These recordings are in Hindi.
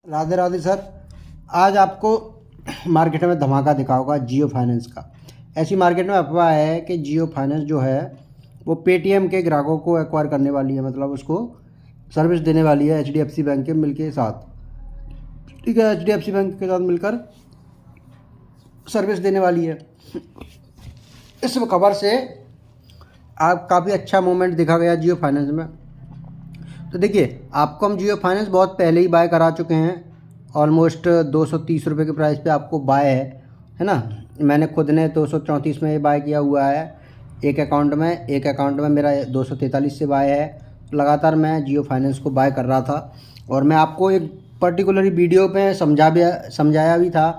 राधे राधे सर। आज आपको मार्केट में धमाका दिखा होगा जियो फाइनेंस का। ऐसी मार्केट में अफवाह है कि जियो फाइनेंस जो है वो पेटीएम के ग्राहकों को एक्वायर करने वाली है, मतलब उसको सर्विस देने वाली है एचडीएफसी बैंक के मिल के साथ। ठीक है, एचडीएफसी बैंक के साथ मिलकर सर्विस देने वाली है। इस खबर से आप काफ़ी अच्छा मूवमेंट दिखा गया जियो फाइनेंस में। तो देखिए, आपको हम जियो फाइनेंस बहुत पहले ही बाय करा चुके हैं। ऑलमोस्ट 230 रुपये के प्राइस पे आपको बाय है ना। मैंने खुद ने 234 में बाय किया हुआ है एक अकाउंट में मेरा 243 से बाय है। लगातार मैं जियो फाइनेंस को बाय कर रहा था और मैं आपको एक पर्टिकुलर वीडियो पे समझाया भी था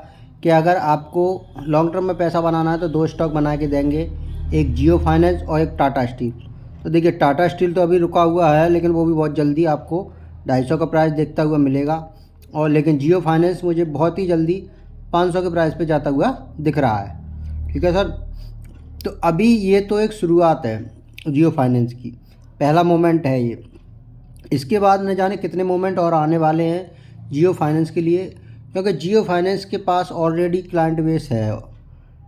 कि अगर आपको लॉन्ग टर्म में पैसा बनाना है तो दो स्टॉक बना के देंगे, एक जियो फाइनेंस और एक टाटा स्टील। तो देखिए, टाटा स्टील तो अभी रुका हुआ है, लेकिन वो भी बहुत जल्दी आपको 250 का प्राइस देखता हुआ मिलेगा। और लेकिन जियो फाइनेंस मुझे बहुत ही जल्दी 500 के प्राइस पे जाता हुआ दिख रहा है। ठीक है सर, तो अभी ये तो एक शुरुआत है जियो फाइनेंस की, पहला मोमेंट है ये। इसके बाद न जाने कितने मोमेंट और आने वाले हैं जियो फाइनेंस के लिए, क्योंकि जियो फाइनेंस के पास ऑलरेडी क्लाइंट बेस है,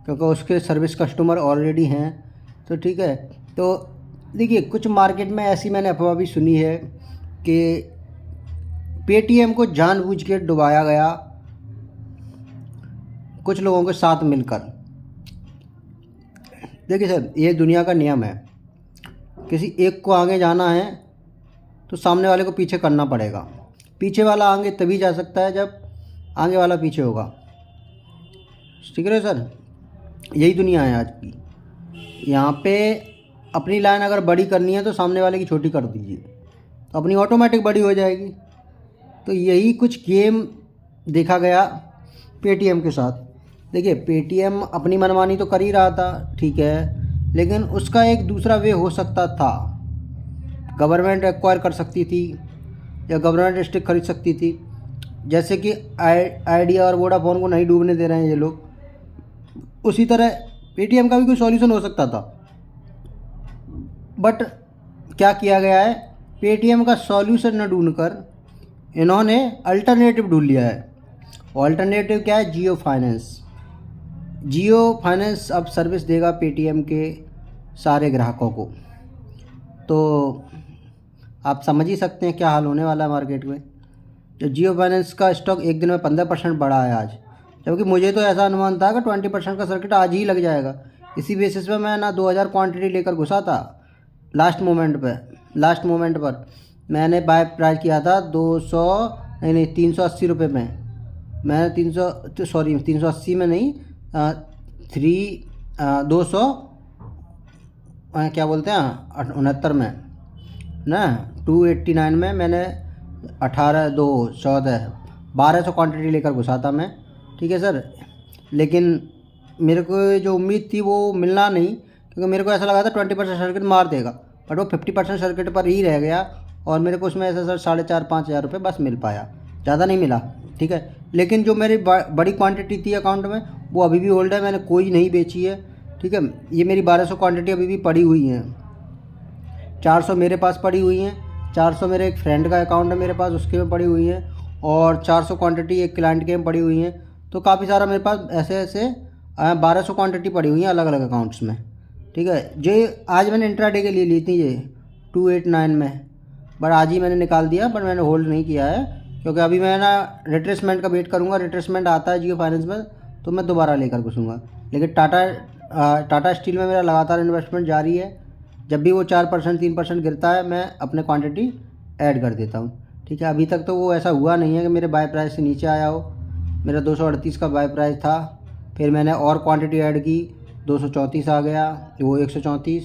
क्योंकि उसके सर्विस कस्टमर ऑलरेडी हैं। तो ठीक है, तो देखिए, कुछ मार्केट में ऐसी मैंने अफवाह भी सुनी है कि पेटीएम को जानबूझ के डुबाया गया कुछ लोगों के साथ मिलकर। देखिए सर, ये दुनिया का नियम है, किसी एक को आगे जाना है तो सामने वाले को पीछे करना पड़ेगा। पीछे वाला आगे तभी जा सकता है जब आगे वाला पीछे होगा। ठीक है सर, यही दुनिया है आज की। यहाँ पे अपनी लाइन अगर बड़ी करनी है तो सामने वाले की छोटी कर दीजिए, तो अपनी ऑटोमेटिक बड़ी हो जाएगी। तो यही कुछ गेम देखा गया पेटीएम के साथ। देखिए, पेटीएम अपनी मनमानी तो कर ही रहा था, ठीक है, लेकिन उसका एक दूसरा वे हो सकता था। गवर्नमेंट एक्वायर कर सकती थी या गवर्नमेंट स्टिक खरीद सकती थी, जैसे कि आइडिया और वोडाफोन को नहीं डूबने दे रहे हैं ये लोग। उसी तरह पेटीएम का भी कोई सॉल्यूशन हो सकता था, बट क्या किया गया है, पेटीएम का सॉल्यूशन न ढूंढकर इन्होंने अल्टरनेटिव ढूंढ लिया है। अल्टरनेटिव क्या है? जियो फाइनेंस। जियो फाइनेंस अब सर्विस देगा पेटीएम के सारे ग्राहकों को। तो आप समझ ही सकते हैं क्या हाल होने वाला है मार्केट में। जो जियो फाइनेंस का स्टॉक एक दिन में 15% बढ़ा है आज, जबकि मुझे तो ऐसा अनुमान था कि 20% का सर्किट आज ही लग जाएगा। इसी बेसिस पे मैं ना 2000 क्वांटिटी लेकर घुसा था लास्ट मोमेंट पर मैंने बाय प्राइस किया था 380 रुपये में। मैंने 380 में नहीं, 200 क्या बोलते हैं 69 में ना, 289 में मैंने 1200 क्वांटिटी लेकर घुसा था मैं। ठीक है सर, लेकिन मेरे को जो उम्मीद थी वो मिलना नहीं, क्योंकि मेरे को ऐसा लगा था 20% सर्किट मार देगा, बट वो 50% सर्किट पर ही रह गया और मेरे को उसमें ऐसा सर 4,500-5 हज़ार रुपये बस मिल पाया, ज़्यादा नहीं मिला। ठीक है, लेकिन जो मेरी बड़ी क्वांटिटी थी अकाउंट में वो अभी भी होल्ड है, मैंने कोई नहीं बेची है। ठीक है, ये मेरी 1200 क्वांटिटी अभी भी पड़ी हुई हैं। 400 मेरे पास पड़ी हुई हैं, 400 मेरे एक फ्रेंड का अकाउंट है मेरे पास, उसके में पड़ी हुई हैं, और 400 क्वांटिटी एक क्लाइंट के में पड़ी हुई हैं। तो काफ़ी सारा मेरे पास ऐसे 1200 क्वांटिटी पड़ी हुई हैं अलग अलग अकाउंट्स में। ठीक है, जो आज मैंने इंट्राडे के लिए ली थी ये 289 में, बट आज ही मैंने निकाल दिया, बट मैंने होल्ड नहीं किया है, क्योंकि अभी मैं ना रिट्रेसमेंट का वेट करूँगा। रिट्रेसमेंट आता है जियो फाइनेंस में तो मैं दोबारा लेकर घुसूँगा। लेकिन टाटा स्टील में मेरा लगातार इन्वेस्टमेंट जारी है। जब भी वो 4% 3% गिरता है मैं अपने क्वांटिटी ऐड कर देता हूँ। ठीक है, अभी तक तो वो ऐसा हुआ नहीं है कि मेरे बाय प्राइस से नीचे आया हो। मेरा 238 का बाय प्राइस था, फिर मैंने और क्वांटिटी ऐड की, 234 आ गया, वो 134।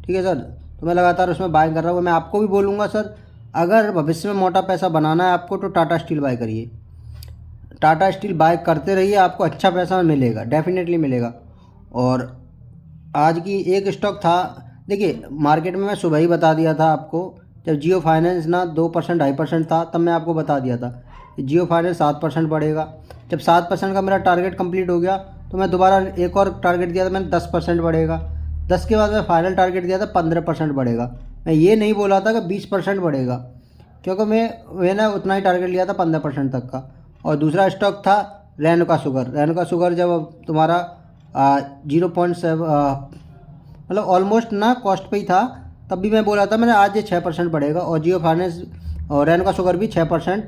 ठीक है सर, तो मैं लगातार उसमें बाय कर रहा हूँ। मैं आपको भी बोलूँगा सर, अगर भविष्य में मोटा पैसा बनाना है आपको तो टाटा स्टील बाय करिए। टाटा स्टील बाय करते रहिए, आपको अच्छा पैसा मिलेगा, डेफिनेटली मिलेगा। और आज की एक स्टॉक था, देखिए मार्केट में मैं सुबह ही बता दिया था आपको, जब जियो फाइनेंस ना 2% 2.5% था, तब मैं आपको बता दिया था कि जियो फाइनेंस 7% बढ़ेगा। जब 7% का मेरा टारगेट कंप्लीट हो गया तो मैं दोबारा एक और टारगेट दिया था मैंने, 10% बढ़ेगा। 10 के बाद मैं फाइनल टारगेट दिया था 15% बढ़ेगा। मैं ये नहीं बोला था कि 20% बढ़ेगा, क्योंकि मैंने उतना ही टारगेट लिया था 15% तक का। और दूसरा स्टॉक था रेनुका शुगर। रेनुका शुगर जब तुम्हारा 0.7 मतलब ऑलमोस्ट ना कॉस्ट पे ही था, तब भी मैं बोला था मैंने आज ये 6% बढ़ेगा। और जियो फाइनेंस और रेनुका शुगर भी 6%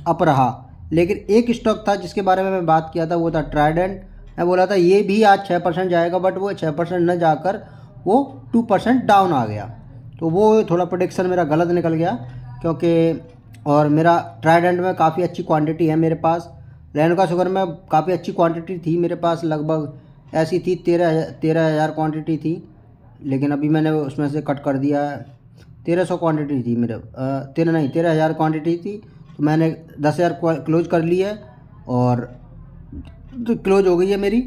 अप रहा। लेकिन एक स्टॉक था जिसके बारे में मैं बात किया था, वो था ट्राइडेंट। मैं बोला था ये भी आज 6% जाएगा, बट वो 6% न जाकर वो 2% डाउन आ गया। तो वो थोड़ा प्रेडिक्शन मेरा गलत निकल गया, क्योंकि और मेरा ट्राइडेंट में काफ़ी अच्छी क्वांटिटी है मेरे पास। रेनुका शुगर में काफ़ी अच्छी क्वांटिटी थी मेरे पास, लगभग ऐसी थी 13,000 क्वांटिटी थी। लेकिन अभी मैंने उसमें से कट कर दिया है। 1300 क्वांटिटी थी मेरे 13,000 क्वांटिटी थी। तो मैंने 10,000 क्लोज कर ली है, और तो क्लोज हो गई है मेरी।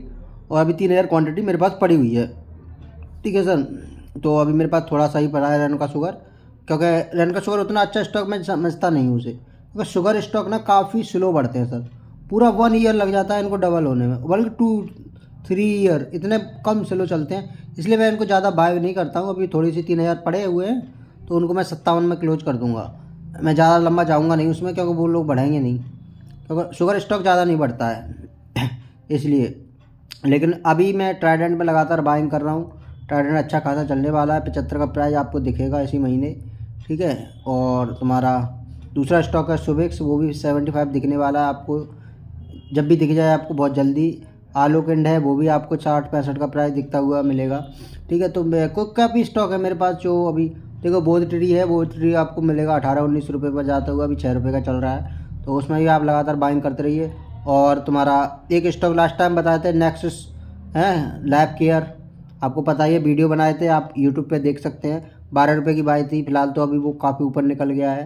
और अभी 3,000 क्वांटिटी मेरे पास पड़ी हुई है। ठीक है सर। तो अभी मेरे पास थोड़ा सा ही पड़ा है रेनुका शुगर, क्योंकि रेनुका शुगर उतना अच्छा स्टॉक मैं समझता नहीं हूँ उसे, क्योंकि शुगर स्टॉक ना काफ़ी स्लो बढ़ते हैं सर। पूरा 1 ईयर लग जाता है इनको डबल होने में, बल्कि 2-3 ईयर, इतने कम स्लो चलते हैं। इसलिए मैं इनको ज़्यादा बाय नहीं करता हूँ। अभी थोड़ी सी 3,000 पड़े हुए हैं, तो उनको मैं 57 में क्लोज कर दूँगा। मैं ज़्यादा लंबा जाऊँगा नहीं उसमें, क्योंकि वो लोग बढ़ाएंगे नहीं, क्योंकि शुगर स्टॉक ज़्यादा नहीं बढ़ता है इसलिए। लेकिन अभी मैं ट्राइडेंट में लगातार बाइंग कर रहा हूँ। ट्राइडेंट अच्छा खासा चलने वाला है। 75 का प्राइस आपको दिखेगा इसी महीने। ठीक है। और तुम्हारा दूसरा स्टॉक है सुबिक्स, वो भी 75 दिखने वाला है आपको, जब भी दिख जाए आपको बहुत जल्दी। आलोकेंड है, वो भी आपको 60-65 का प्राइस दिखता हुआ मिलेगा। ठीक है। तो कुक का भी स्टॉक है मेरे पास, जो अभी देखो बोध ट्री है, बोध ट्री आपको मिलेगा 18-19 रुपये पर जाता हुआ, अभी 6 रुपये का चल रहा है। तो उसमें भी आप लगातार बाइंग करते रहिए। और तुम्हारा एक स्टॉक लास्ट टाइम बताए थे नेक्सस है, लैब केयर, आपको पता ही है, वीडियो बनाए थे, आप यूट्यूब पे देख सकते हैं। 12 रुपये की बाई थी। फिलहाल तो अभी वो काफ़ी ऊपर निकल गया है।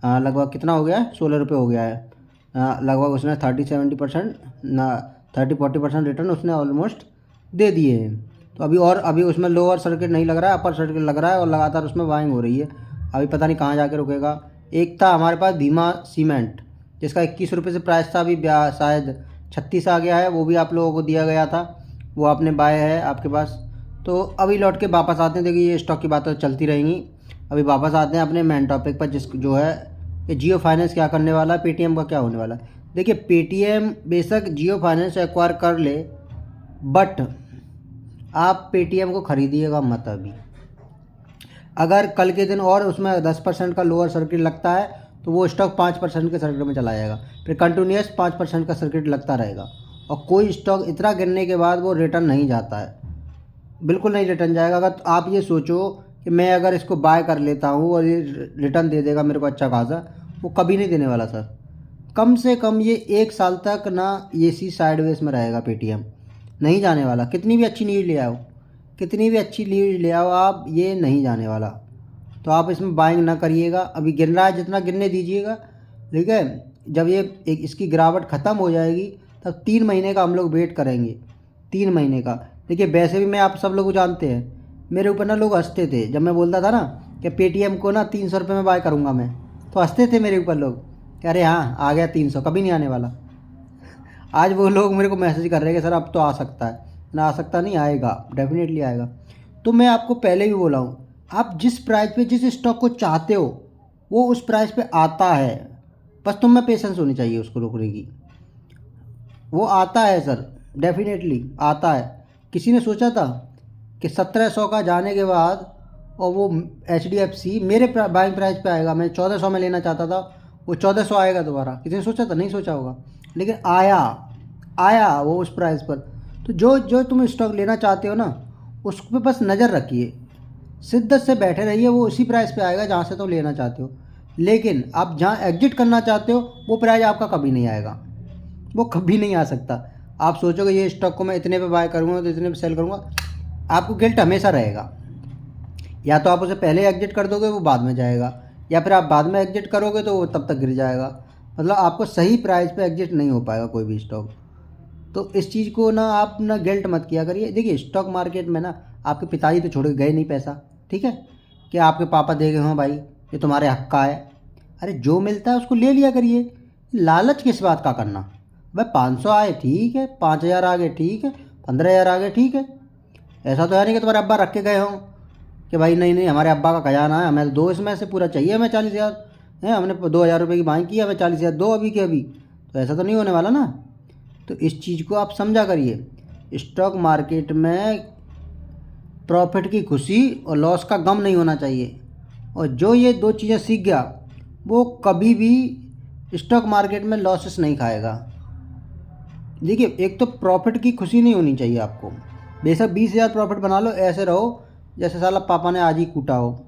लगभग कितना हो गया है, 16 रुपये हो गया है। लगभग उसने 30-70% ना 30-40% रिटर्न उसने ऑलमोस्ट दे दिए हैं। तो अभी उसमें लोअर सर्किट नहीं लग रहा है, अपर सर्किट लग रहा है, और लगातार उसमें बाइंग हो रही है। अभी पता नहीं कहाँ जाके रुकेगा। एक था हमारे पास भीमा सीमेंट, जिसका 21 रुपये से प्राइस था, अभी शायद 36 आ गया है। वो भी आप लोगों को दिया गया था, वो आपने बाय है आपके पास। तो अभी लौट के वापस आते हैं। देखिए ये स्टॉक की बातें चलती रहेंगी। अभी वापस आते हैं अपने मेन टॉपिक पर, जो है ये जियो फाइनेंस क्या करने वाला है, पेटीएम का क्या होने वाला है। देखिए पेटीएम बेशक जियो फाइनेंस एक्वायर कर ले, बट आप पेटीएम को खरीदिएगा मत अभी। अगर कल के दिन और उसमें 10% का लोअर सर्किट लगता है, तो वो स्टॉक 5% के सर्किट में चला जाएगा, फिर कंटिन्यूस 5% का सर्किट लगता रहेगा। और कोई स्टॉक इतना गिरने के बाद वो रिटर्न नहीं जाता है, बिल्कुल नहीं रिटर्न जाएगा। अगर आप ये सोचो कि मैं अगर इसको बाय कर लेता हूँ और ये रिटर्न दे देगा मेरे को अच्छा खासा, वो कभी नहीं देने वाला सर। कम से कम ये 1 साल तक ना ये सी साइडवेज में रहेगा, पेटीएम नहीं जाने वाला। कितनी भी अच्छी न्यूज़ ले आओ, कितनी भी अच्छी न्यूज़ ले आओ आप, ये नहीं जाने वाला। तो आप इसमें बाइंग ना करिएगा। अभी गिर रहा है, जितना गिरने दीजिएगा। ठीक है। जब ये इसकी गिरावट ख़त्म हो जाएगी, तब 3 महीने का हम लोग वेट करेंगे, 3 महीने का। देखिए वैसे भी मैं आप सब लोग जानते हैं, मेरे ऊपर ना लोग हंसते थे जब मैं बोलता था ना कि पेटीएम को ना 300 रुपये में बाय करूँगा मैं, तो हंसते थे मेरे ऊपर लोग कि अरे हाँ आ गया 300, कभी नहीं आने वाला। आज वो लोग मेरे को मैसेज कर रहे हैं कि सर अब तो आ सकता है। ना आ सकता नहीं, आएगा, डेफिनेटली आएगा। तो मैं आपको पहले भी बोला हूँ, आप जिस प्राइस पे जिस स्टॉक को चाहते हो वो उस प्राइस पे आता है, बस तुम में पेशेंस होनी चाहिए उसको रोकने की। वो आता है सर, डेफिनेटली आता है। किसी ने सोचा था कि 1700 का जाने के बाद और वो HDFC मेरे बाइंग प्राइस पे आएगा। मैं 1400 में लेना चाहता था, वो 1400 आएगा दोबारा। किसी ने सोचा था? नहीं सोचा होगा, लेकिन आया वो उस प्राइस पर। तो जो तुम स्टॉक लेना चाहते हो ना, उस पर बस नज़र रखिए, शिद्दत से बैठे रहिए, वो उसी प्राइस पे आएगा जहाँ से तुम लेना चाहते हो। लेकिन आप जहाँ एग्जिट करना चाहते हो वो प्राइस आपका कभी नहीं आएगा, वो कभी नहीं आ सकता। आप सोचोगे ये स्टॉक को मैं इतने पे बाय करूँगा तो इतने पे सेल करूँगा, आपको गिल्ट हमेशा रहेगा। या तो आप उसे पहले एग्जिट कर दोगे, वो बाद में जाएगा, या फिर आप बाद में एग्जिट करोगे तो वो तब तक गिर जाएगा। मतलब आपको सही प्राइस पे एग्जिट नहीं हो पाएगा कोई भी स्टॉक। तो इस चीज़ को ना आप ना गिल्ट मत किया करिए। देखिए स्टॉक मार्केट में ना आपके पिताजी तो छोड़ के गए नहीं पैसा, ठीक है, कि आपके पापा दे गए हों भाई ये तुम्हारे हक का है। अरे जो मिलता है उसको ले लिया करिए, लालच किस बात का करना। भाई 500 आए ठीक है, 5000 आ गए ठीक है, 15000 आ गए ठीक है। ऐसा तो है नहीं कि तुम्हारे अब्बा रख के गए हों कि भाई नहीं हमारे अब्बा का खजाना है, हमें दो इसमें से पूरा चाहिए, हमें 40,000। हैं, हमने 2,000 रुपये की बाइंग की, हमें 40,000 दो अभी के अभी, तो ऐसा तो नहीं होने वाला ना। तो इस चीज़ को आप समझा करिए। स्टॉक मार्केट में प्रॉफिट की खुशी और लॉस का गम नहीं होना चाहिए। और जो ये 2 चीज़ें सीख गया वो कभी भी स्टॉक मार्केट में लॉसेस नहीं खाएगा। देखिए, एक तो प्रॉफिट की खुशी नहीं होनी चाहिए आपको। बेशक 20,000 प्रॉफिट बना लो, ऐसे रहो जैसे साला पापा ने आज ही कूटा हो,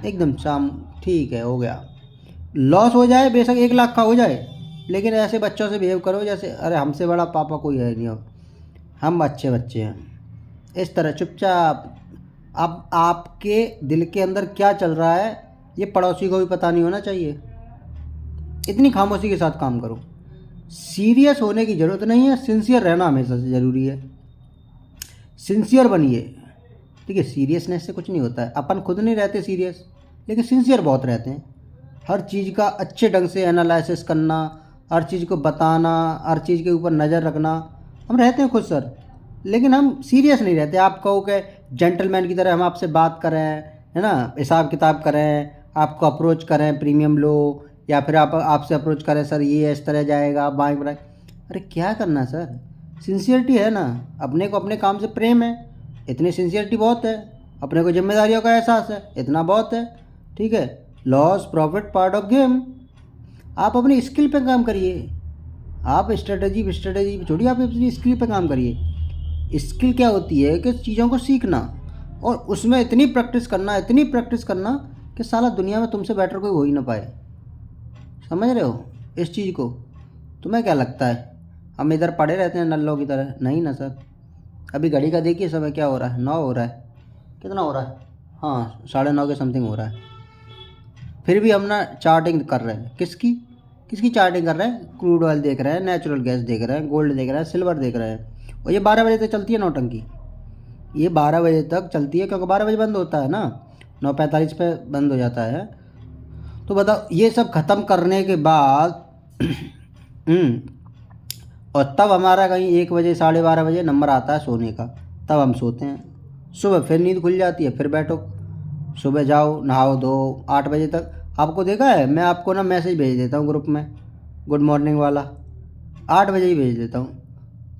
एकदम शाम, ठीक है, हो गया। लॉस हो जाए बेशक 1 लाख का हो जाए, लेकिन ऐसे बच्चों से बिहेव करो जैसे अरे हमसे बड़ा पापा कोई है नहीं, अब हम अच्छे बच्चे हैं। इस तरह चुपचाप। अब आपके दिल के अंदर क्या चल रहा है ये पड़ोसी को भी पता नहीं होना चाहिए। इतनी खामोशी के साथ काम करो। सीरियस होने की ज़रूरत नहीं है, सिंसियर रहना हमेशा से ज़रूरी है। सिंसियर बनिए। देखिए, सीरियसनेस से कुछ नहीं होता है। अपन खुद नहीं रहते सीरियस, लेकिन सिंसियर बहुत रहते हैं। हर चीज़ का अच्छे ढंग से एनालिसिस करना, हर चीज़ को बताना, हर चीज़ के ऊपर नज़र रखना, हम रहते हैं खुद सर, लेकिन हम सीरियस नहीं रहते। आप कहो कि जेंटलमैन की तरह हम आपसे बात करें, है ना, हिसाब किताब करें, आपको अप्रोच करें, प्रीमियम लो, या फिर आप आपसे अप्रोच करें सर ये इस तरह जाएगा बाइक बनाए। अरे क्या करना है सर, सिंसियरिटी है ना, अपने को अपने काम से प्रेम है, इतनी सिंसियरिटी बहुत है। अपने को जिम्मेदारियों का एहसास है, इतना बहुत है। ठीक है, loss profit part of game. आप अपनी स्किल पे काम करिए। आप स्ट्रेटजी छोड़िए, आप अपनी स्किल पे काम करिए। स्किल क्या होती है कि चीज़ों को सीखना और उसमें इतनी प्रैक्टिस करना कि साला दुनिया में तुमसे बेटर कोई हो ही ना पाए। समझ रहे हो इस चीज़ को? तुम्हें क्या लगता है हम इधर पड़े रहते हैं नल्लों की तरह? नहीं ना सर। अभी घड़ी का देखिए समय क्या हो रहा है, 9 हो रहा है, कितना हो रहा है, हाँ 9:30 के समथिंग हो रहा है। फिर भी हम ना चार्टिंग कर रहे हैं। किसकी चार्टिंग कर रहे हैं? क्रूड ऑयल देख रहे हैं, नेचुरल गैस देख रहे हैं, गोल्ड देख रहे हैं, सिल्वर देख रहे हैं। और ये 12 बजे तक चलती है नौटंकी। ये 12 बजे तक चलती है, क्योंकि 12 बजे बंद होता है ना, 9:45 पे बंद हो जाता है। तो बताओ, ये सब ख़त्म करने के बाद और तब हमारा कहीं 1 बजे 12:30 बजे नंबर आता है सोने का, तब हम सोते हैं। सुबह फिर नींद खुल जाती है, फिर बैठो, सुबह जाओ नहाओ धो 8 बजे तक। आपको देखा है, मैं आपको ना मैसेज भेज देता हूँ ग्रुप में, गुड मॉर्निंग वाला, 8 बजे ही भेज देता हूँ।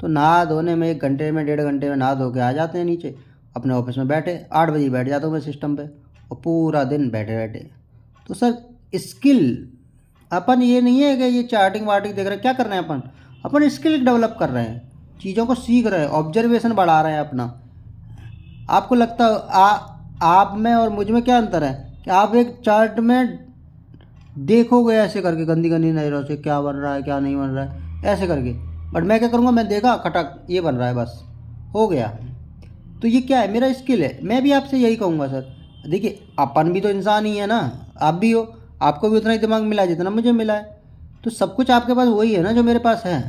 तो नहा धोने में 1 घंटे में 1.5 घंटे में नहा धो के आ जाते हैं नीचे, अपने ऑफिस में बैठे 8 बजे बैठ जाता हूँ मैं सिस्टम पे, और पूरा दिन बैठे बैठे। तो सर स्किल, अपन ये नहीं है कि ये चार्टिंग वार्टिंग देख रहे हैं, क्या कर रहे हैं अपन स्किल डेवलप कर रहे हैं, चीज़ों को सीख रहे हैं, ऑब्जर्वेशन बढ़ा रहे हैं अपना। आपको लगता आप में और मुझ में क्या अंतर है कि आप एक चार्ट में देखोगे ऐसे करके गंदी गंदी नज़रों से क्या बन रहा है क्या नहीं बन रहा है ऐसे करके, बट मैं क्या करूँगा, मैं देखा खटक ये बन रहा है, बस हो गया। तो ये क्या है, मेरा स्किल है। मैं भी आपसे यही कहूँगा सर, देखिए अपन भी तो इंसान ही है ना, आप भी हो, आपको भी उतना ही दिमाग मिला है जितना मुझे मिला है। तो सब कुछ आपके पास वही है ना जो मेरे पास है।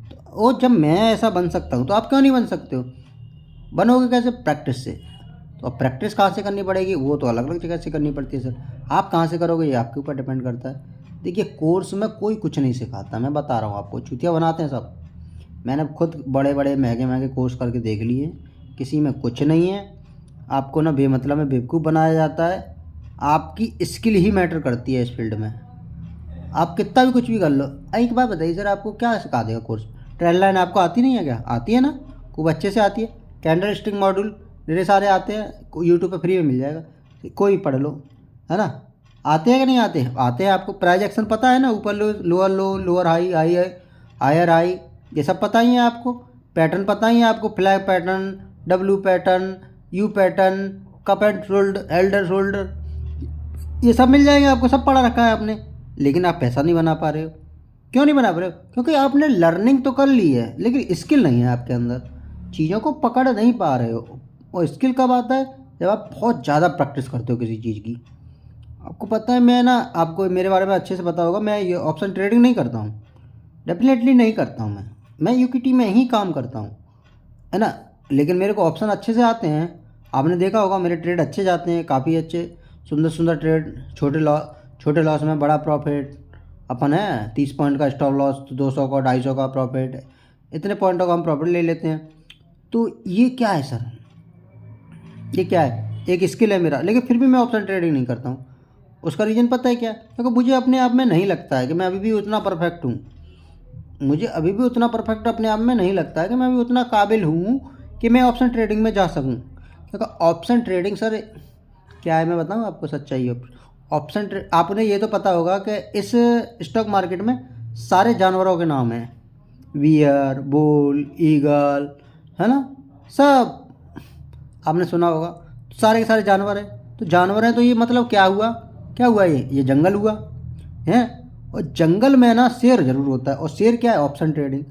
तो वो जब मैं ऐसा बन सकता हूँ तो आप क्यों नहीं बन सकते हो? बनोगे कैसे? प्रैक्टिस से। तो अब प्रैक्टिस कहाँ से करनी पड़ेगी, वो तो अलग अलग जगह से करनी पड़ती है सर। आप कहाँ से करोगे ये आपके ऊपर डिपेंड करता है। देखिए, कोर्स में कोई कुछ नहीं सिखाता, मैं बता रहा हूँ आपको, चूतिया बनाते हैं सब। मैंने खुद बड़े बड़े महंगे महंगे कोर्स करके देख लिए, किसी में कुछ नहीं है। आपको ना बेमतलब में बेवकूफ़ बनाया जाता है। आपकी स्किल ही मैटर करती है इस फील्ड में। आप कितना भी कुछ भी कर लो। एक बात बताइए सर, आपको क्या सिखा देगा कोर्स? ट्रेंड लाइन आपको आती नहीं है क्या? आती है ना, खूब अच्छे से आती है। कैंडल स्टिक मॉड्यूल मेरे सारे आते हैं, यूट्यूब पे फ्री में मिल जाएगा, कोई पढ़ लो, है ना। आते हैं कि नहीं आते? आते हैं। आपको प्राइज एक्शन पता है ना, ऊपर low lower high, higher high, ये सब पता ही है आपको। पैटर्न पता ही है आपको, flag pattern, W pattern, you pattern, cup and shoulder, Elder shoulder, ये सब मिल जाएंगे आपको, सब पढ़ा रखा है आपने। लेकिन आप पैसा नहीं बना पा रहे हो। क्यों नहीं बना पा रहे हो? क्योंकि आपने लर्निंग तो कर ली है, लेकिन स्किल नहीं है आपके अंदर, चीज़ों को पकड़ नहीं पा रहे हो। और स्किल कब आता है? जब आप बहुत ज़्यादा प्रैक्टिस करते हो किसी चीज़ की। आपको पता है, मैं ना, आपको मेरे बारे में अच्छे से पता होगा, मैं ये ऑप्शन ट्रेडिंग नहीं करता हूँ, डेफिनेटली नहीं करता हूँ। मैं यूकेटी में ही काम करता हूँ, है ना। लेकिन मेरे को ऑप्शन अच्छे से आते हैं, आपने देखा होगा मेरे ट्रेड अच्छे जाते हैं, काफ़ी अच्छे सुंदर सुंदर ट्रेड, छोटे लॉस में बड़ा प्रॉफिट। अपन है 30 पॉइंट का स्टॉप लॉस तो 200 का 250 का प्रॉफिट, इतने पॉइंटों का हम प्रॉफिट ले लेते हैं। तो ये क्या है सर, ये क्या है? एक स्किल है मेरा, लेकिन फिर भी मैं ऑप्शन ट्रेडिंग नहीं करता हूँ। उसका रीज़न पता है क्या? क्योंकि मुझे अपने आप में नहीं लगता है कि मैं अभी भी उतना परफेक्ट हूँ। मुझे अभी भी उतना परफेक्ट अपने आप में नहीं लगता है कि मैं अभी उतना काबिल हूँ कि मैं ऑप्शन ट्रेडिंग में जा सकूँ। क्योंकि ऑप्शन ट्रेडिंग सर क्या है, मैं बताऊँ आपको सच्चाई। आपने ये तो पता होगा कि इस स्टॉक मार्केट में सारे जानवरों के नाम हैं, बियर, बुल, ईगल, है ना, सब आपने सुना होगा। तो सारे के सारे जानवर हैं, तो जानवर हैं तो ये मतलब क्या हुआ, क्या हुआ, ये जंगल हुआ है। और जंगल में ना शेर ज़रूर होता है, और शेर क्या है, ऑप्शन ट्रेडिंग।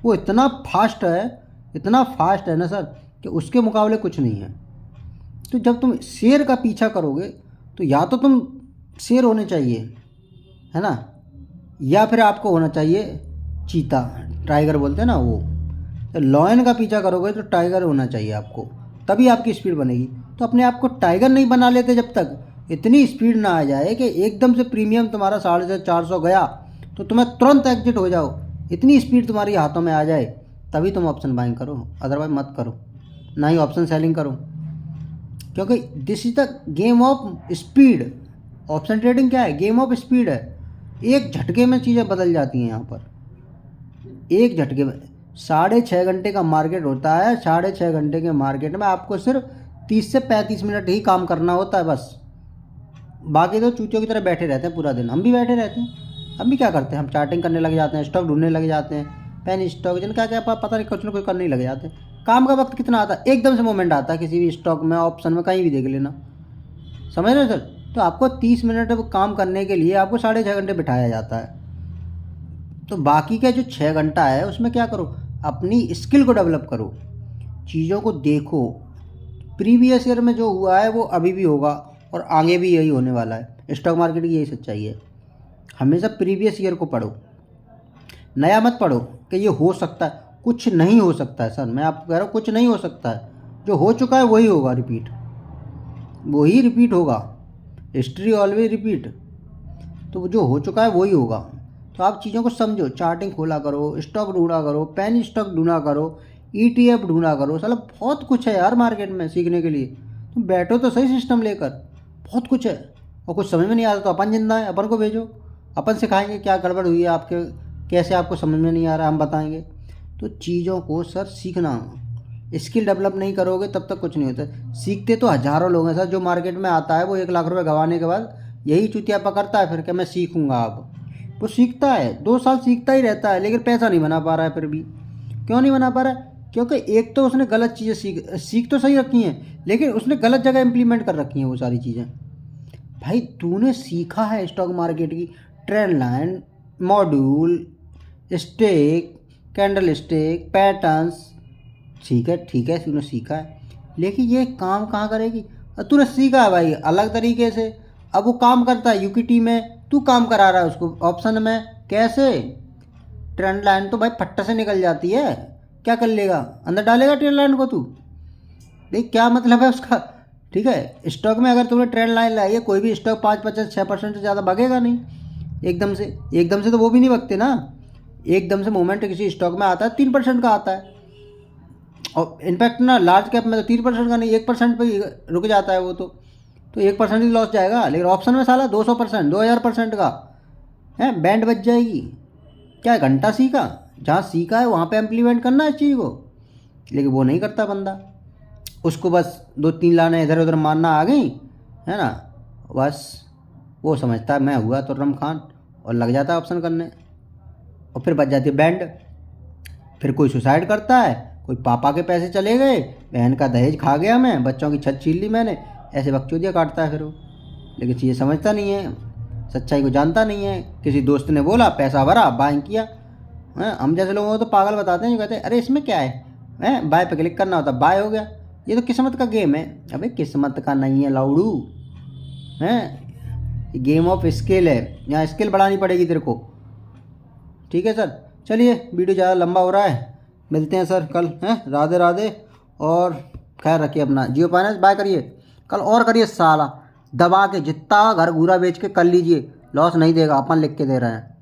वो इतना फास्ट है, इतना फास्ट है ना सर, कि उसके मुकाबले कुछ नहीं है। तो जब तुम शेर का पीछा करोगे तो या तो तुम शेर होने चाहिए, है ना, या फिर आपको होना चाहिए चीता, टाइगर बोलते हैं ना वो। तो लॉयन का पीछा करोगे तो टाइगर होना चाहिए आपको, तभी आपकी स्पीड बनेगी। तो अपने आप को टाइगर नहीं बना लेते जब तक इतनी स्पीड ना आ जाए कि एकदम से प्रीमियम तुम्हारा 450 गया तो तुम्हें तुरंत एग्जिट हो जाओ, इतनी स्पीड तुम्हारी हाथों में आ जाए, तभी तुम ऑप्शन बाइंग करो, अदरवाइज मत करो, ना ही ऑप्शन सेलिंग करो। क्योंकि this is the game of speed. Option trading क्या है, गेम ऑफ स्पीड है। एक झटके में चीज़ें बदल जाती हैं यहाँ पर, एक झटके में। 6.5 घंटे का मार्केट होता है, 6.5 घंटे के मार्केट में आपको सिर्फ 30 से 35 मिनट ही काम करना होता है बस। बाकी तो चूतियों की तरह बैठे रहते हैं पूरा दिन। हम भी बैठे रहते हैं, हम भी क्या करते हैं, हम चार्टिंग करने लग जाते हैं, स्टॉक ढूंढने लग जाते हैं, पेन स्टॉक जिनका क्या पता नहीं, कुछ ना कुछ करने ही लग जाते हैं। काम का वक्त कितना आता है, एकदम से मोमेंट आता है किसी भी स्टॉक में, ऑप्शन में, कहीं भी देख लेना, समझ रहे सर। तो आपको 30 मिनट काम करने के लिए आपको 6.5 घंटे बिठाया जाता है। तो बाकी का जो 6 घंटा है उसमें क्या करो, अपनी स्किल को डेवलप करो, चीज़ों को देखो। प्रीवियस ईयर में जो हुआ है वो अभी भी होगा और आगे भी यही होने वाला है। स्टॉक मार्केट की यही सच्चाई है। हमेशा प्रीवियस ईयर को पढ़ो, नया मत पढ़ो कि ये हो सकता है। कुछ नहीं हो सकता है सर, मैं आपको कह रहा हूँ कुछ नहीं हो सकता है। जो हो चुका है वही होगा, रिपीट, वही रिपीट होगा। History always repeat. तो जो हो चुका है वही होगा। तो आप चीज़ों को समझो, चार्टिंग खोला करो, स्टॉक ढूंढा करो, पेन स्टॉक ढूंढा करो, ETF ढूंढा करो। साला बहुत कुछ है यार मार्केट में सीखने के लिए। तुम बैठो तो सही सिस्टम लेकर, बहुत कुछ है। और कुछ समझ में नहीं आता तो अपन जिंदा है, अपन को भेजो, अपन सिखाएंगे क्या गड़बड़ हुई है आपके, कैसे आपको समझ में नहीं आ रहा हम बताएंगे। तो चीज़ों को सर सीखना, स्किल डेवलप नहीं करोगे तब तक कुछ नहीं होता। सीखते तो हज़ारों लोग हैं सर। जो मार्केट में आता है वो 1 लाख रुपए गंवाने के बाद यही चुतिया पकड़ता है फिर कि मैं सीखूंगा। अब वो सीखता है, 2 साल सीखता ही रहता है, लेकिन पैसा नहीं बना पा रहा है फिर भी। क्यों नहीं बना पा रहा है? क्योंकि एक तो उसने गलत चीज़ें सीख तो सही रखी हैं, लेकिन उसने गलत जगह इम्प्लीमेंट कर रखी हैं वो सारी चीज़ें। भाई तूने सीखा है स्टॉक मार्केट की trend line, module, stick, candlestick, patterns, ठीक है तूने सीखा है, लेकिन ये काम कहाँ करेगी? तूने सीखा है भाई अलग तरीके से, अब वो काम करता है यूकिटी में, तू काम करा रहा है उसको ऑप्शन में। कैसे? ट्रेंड लाइन तो भाई फट्टा से निकल जाती है, क्या कर लेगा, अंदर डालेगा ट्रेंड लाइन को तू? देख क्या मतलब है उसका। ठीक है, स्टॉक में अगर तुमने ट्रेंड लाइन लाई है, कोई भी स्टॉक 5%, 6% से ज़्यादा भागेगा नहीं एकदम से तो वो भी नहीं भागते ना। एकदम से मूवमेंट किसी स्टॉक में आता है 3% का आता है, और इनफैक्ट ना लार्ज कैप में तो 3% का नहीं, 1% पे ही रुक जाता है वो। तो 1% ही लॉस जाएगा। लेकिन ऑप्शन में साला 200%, 2000% का है, बैंड बच जाएगी। क्या घंटा सीखा, जहाँ सीखा है वहाँ पे इम्प्लीमेंट करना है इस चीज़ को, लेकिन वो नहीं करता बंदा। उसको बस 2-3 लाने इधर उधर मारना आ गई, है ना, बस वो समझता है मैं हुआ तुर्रम खान, और लग जाता है ऑप्शन करने, और फिर बच जाती है बैंड। फिर कोई सुसाइड करता है, कोई पापा के पैसे चले गए, बहन का दहेज खा गया मैं, बच्चों की छत छीन ली मैंने, ऐसे बकचोदियाँ काटता है फिर वो। लेकिन चीज़ें समझता नहीं है, सच्चाई को जानता नहीं है। किसी दोस्त ने बोला, पैसा भरा, बाइंग किया। हम जैसे लोगों को तो पागल बताते हैं, जो कहते हैं अरे इसमें क्या है, बाय पे क्लिक करना होता, बाय हो गया। ये तो किस्मत का गेम है। अबे किस्मत का नहीं है लाउडू, हैं, गेम ऑफ स्किल है, यहाँ स्किल बढ़ानी पड़ेगी तेरे को। ठीक है सर, चलिए वीडियो ज़्यादा लंबा हो रहा है, मिलते हैं सर कल, हैं, राधे राधे, और ख्याल रखिए अपना। जियो फाइनेंस बाय करिए कल, और करिए साला दबा के, जितना घर घूरा बेच के कर लीजिए, लॉस नहीं देगा, अपन लिख के दे रहे हैं।